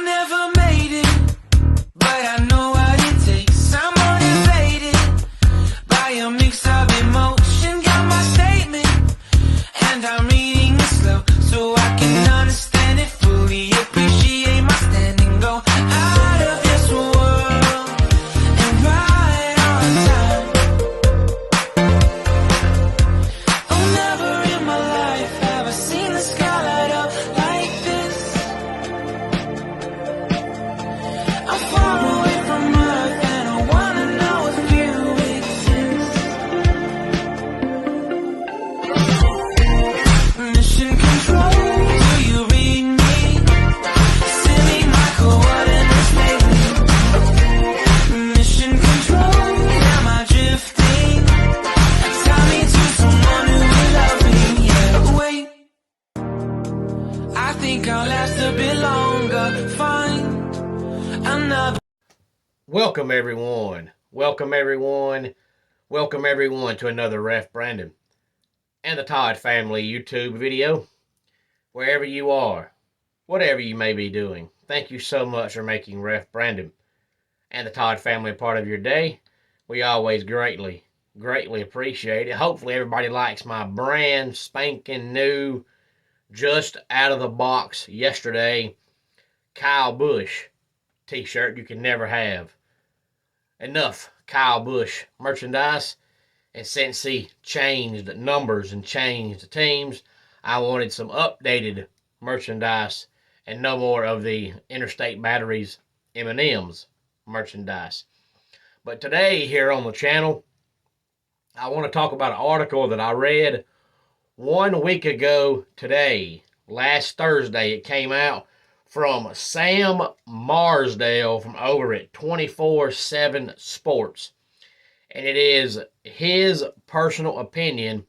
never made it, but I know what it takes. I'm motivated by a mix of emotion. Got my statement, and I'm reading it slow so I can understand it fully. Appreciate my standing, go out of this world and right on time. Oh, never in my life have I seen the sky light up like this. I'm far away from Earth and I wanna know if you exist. Mission control, do you read me? Send me my coordinates lately. Mission control, am I drifting? Tie me to someone who will love me, yeah. Wait, I think I'll last a bit longer. Find another. Welcome everyone. Welcome everyone. Welcome everyone to another Ref Brandon and the Todd Family YouTube video. Wherever you are, whatever you may be doing, thank you so much for making Ref Brandon and the Todd Family a part of your day. We always greatly appreciate it. Hopefully everybody likes my brand spanking new, just out of the box yesterday, Kyle Busch t-shirt you can never have enough Kyle Busch merchandise. And since he changed numbers and changed teams, I wanted some updated merchandise and no more of the Interstate Batteries M&M's merchandise. But today here on the channel, I want to talk about an article that I read 1 week ago today. Last Thursday it came out from Sam Marsdale from over at 24/7 Sports. And it is his personal opinion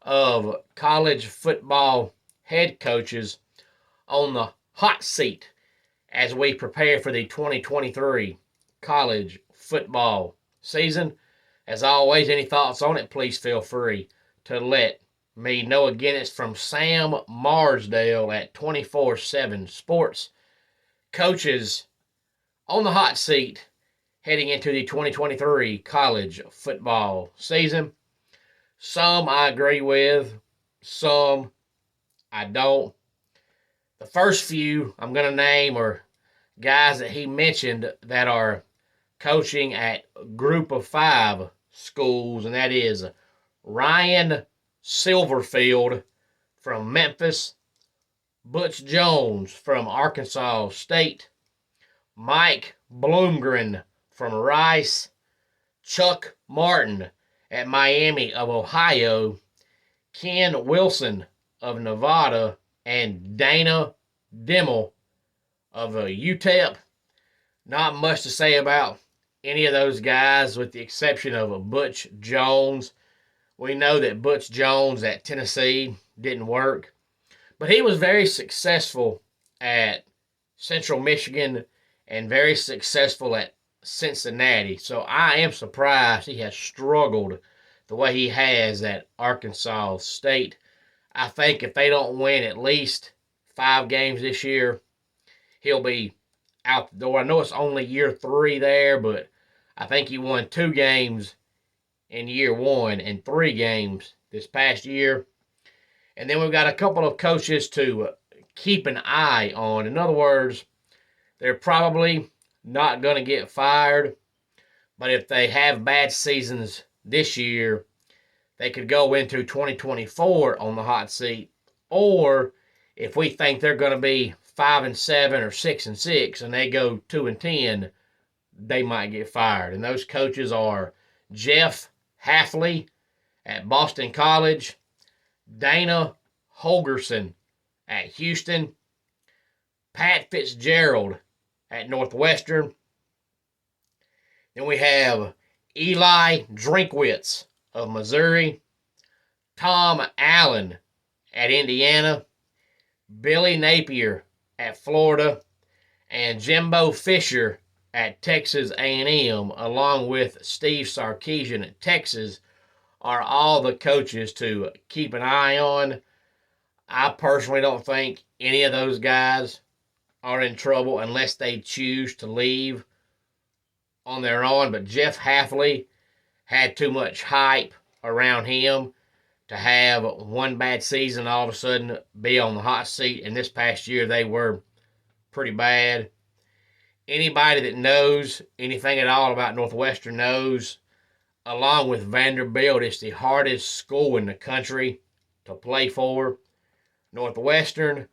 of college football head coaches on the hot seat as we prepare for the 2023 college football season. As always, any thoughts on it, please feel free to let me know. Again, it's from Sam Marsdale at 24/7 Sports. Coaches on the hot seat heading into the 2023 college football season. Some I agree with, some I don't. The first few I'm going to name are guys that he mentioned that are coaching at Group of 5 schools, and that is Ryan Silverfield from Memphis, Butch Jones from Arkansas State, Mike Bloomgren from Rice, Chuck Martin at Miami of Ohio, Ken Wilson of Nevada, and Dana Dimel of UTEP. Not much to say about any of those guys with the exception of Butch Jones. We know that Butch Jones at Tennessee didn't work, but he was very successful at Central Michigan and very successful at Cincinnati. So I am surprised he has struggled the way he has at Arkansas State. I think if they don't win at least 5 games this year, he'll be out the door. I know it's only year 3 there, but I think he won 2 games in year 1 and 3 games this past year. And then we've got a couple of coaches to keep an eye on. In other words, they're probably not going to get fired, but if they have bad seasons this year, they could go into 2024 on the hot seat. Or if we think they're going to be 5-7 or 6-6 and they go 2-10, they might get fired. And those coaches are Jeff Hafley at Boston College, Dana Holgorsen at Houston, Pat Fitzgerald at Northwestern. Then we have Eli Drinkwitz of Missouri, Tom Allen at Indiana, Billy Napier at Florida, and Jimbo Fisher at Texas A&M, along with Steve Sarkisian at Texas, are all the coaches to keep an eye on. I personally don't think any of those guys are in trouble unless they choose to leave on their own. But Jeff Hafley had too much hype around him to have one bad season all of a sudden be on the hot seat. And this past year, they were pretty bad. Anybody that knows anything at all about Northwestern knows, along with Vanderbilt, it's the hardest school in the country to play for. Northwestern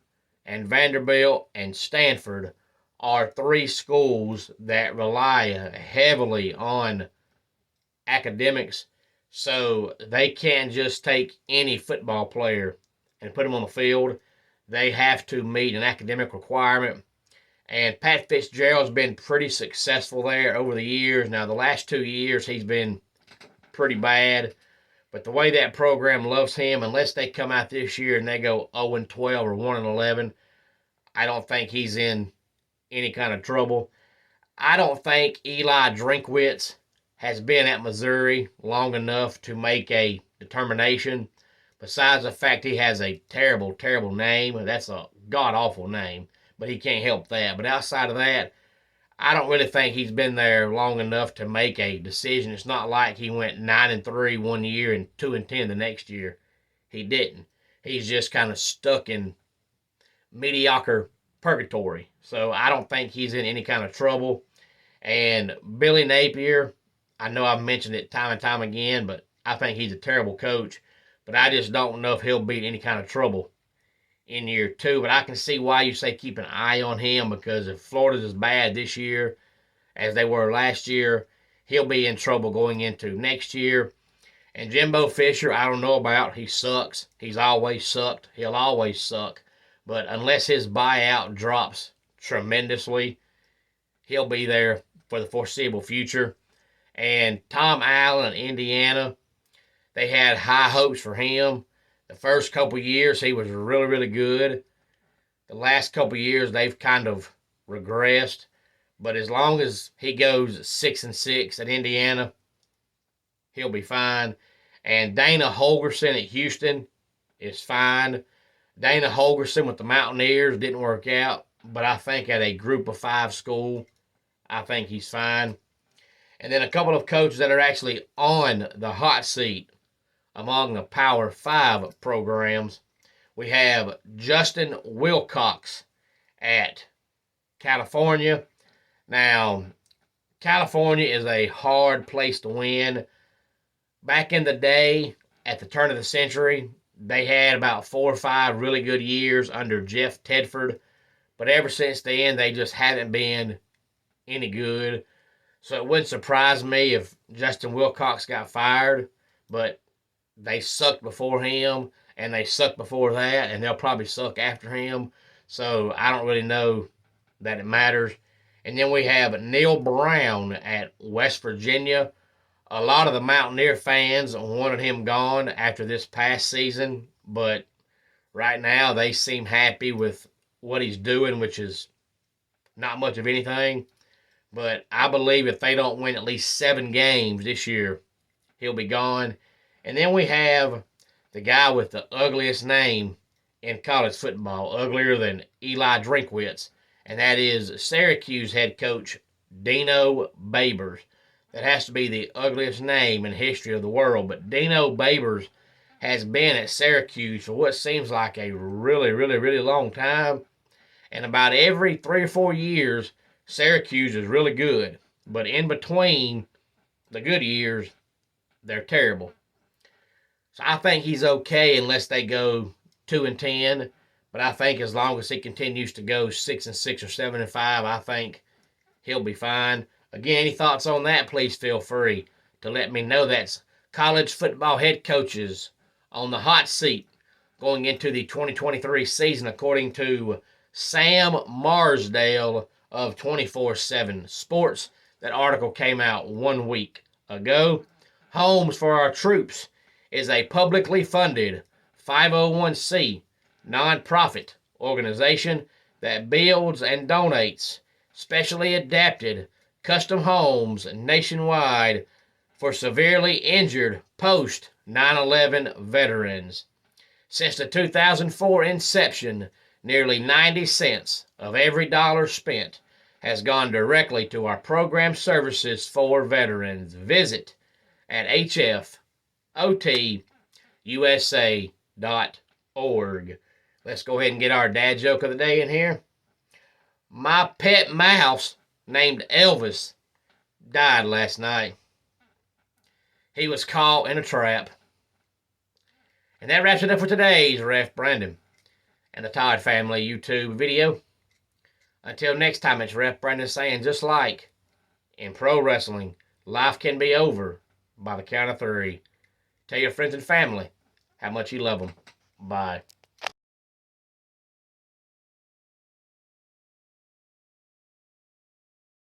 and Vanderbilt and Stanford are three schools that rely heavily on academics, so they can't just take any football player and put them on the field. They have to meet an academic requirement. And Pat Fitzgerald's been pretty successful there over the years. Now, the last 2 years, he's been pretty bad. But the way that program loves him, unless they come out this year and they go 0-12 or 1-11, I don't think he's in any kind of trouble. I don't think Eli Drinkwitz has been at Missouri long enough to make a determination. Besides the fact he has a terrible, terrible name. That's a god-awful name, but he can't help that. But outside of that, I don't really think he's been there long enough to make a decision. It's not like he went 9-3 one year and 2-10 the next year. He didn't. He's just kind of stuck in mediocre purgatory. So I don't think he's in any kind of trouble. And Billy Napier, I know I've mentioned it time and time again, but I think he's a terrible coach. But I just don't know if he'll be in any kind of trouble in year 2. But I can see why you say keep an eye on him, because if Florida's as bad this year as they were last year, he'll be in trouble going into next year. And Jimbo Fisher, I don't know about. He sucks. He's always sucked. He'll always suck. But unless his buyout drops tremendously, he'll be there for the foreseeable future. And Tom Allen in Indiana, they had high hopes for him. The first couple years, he was really, really good. The last couple years, they've kind of regressed. But as long as he goes 6-6 at Indiana, he'll be fine. And Dana Holgorsen at Houston is fine. Dana Holgorsen with the Mountaineers didn't work out, but I think at a group of 5 school, I think he's fine. And then a couple of coaches that are actually on the hot seat among the Power 5 programs. We have Justin Wilcox at California. Now, California is a hard place to win. Back in the day, at the turn of the century, they had about 4 or 5 really good years under Jeff Tedford. But ever since then, they just haven't been any good. So it wouldn't surprise me if Justin Wilcox got fired. But they sucked before him, and they sucked before that, and they'll probably suck after him. So I don't really know that it matters. And then we have Neil Brown at West Virginia. A lot of the Mountaineer fans wanted him gone after this past season, but right now they seem happy with what he's doing, which is not much of anything. But I believe if they don't win at least 7 games this year, he'll be gone. And then we have the guy with the ugliest name in college football, uglier than Eli Drinkwitz, and that is Syracuse head coach Dino Babers. That has to be the ugliest name in the history of the world. But Dino Babers has been at Syracuse for what seems like a really, really, really long time. And about every 3 or 4 years, Syracuse is really good. But in between the good years, they're terrible. So I think he's okay unless they go 2-10. But I think as long as he continues to go 6-6 or 7-5, I think he'll be fine. Again, any thoughts on that, please feel free to let me know. That's college football head coaches on the hot seat going into the 2023 season, according to Sam Marsdale of 24/7 Sports. That article came out 1 week ago. Homes for Our Troops is a publicly funded 501c nonprofit organization that builds and donates specially adapted custom homes nationwide for severely injured post 9/11 veterans. Since the 2004 inception, Nearly 90 cents of every dollar spent has gone directly to our program services for veterans. Visit at hfotusa.org. Let's go ahead and get our dad joke of the day in here. My pet mouse named Elvis died last night. He was caught in a trap. And that wraps it up for today's Ref Brandon and the Todd Family YouTube video. Until next time, it's Ref Brandon saying, just like in pro wrestling, life can be over by the count of 3. Tell your friends and family how much you love them. Bye.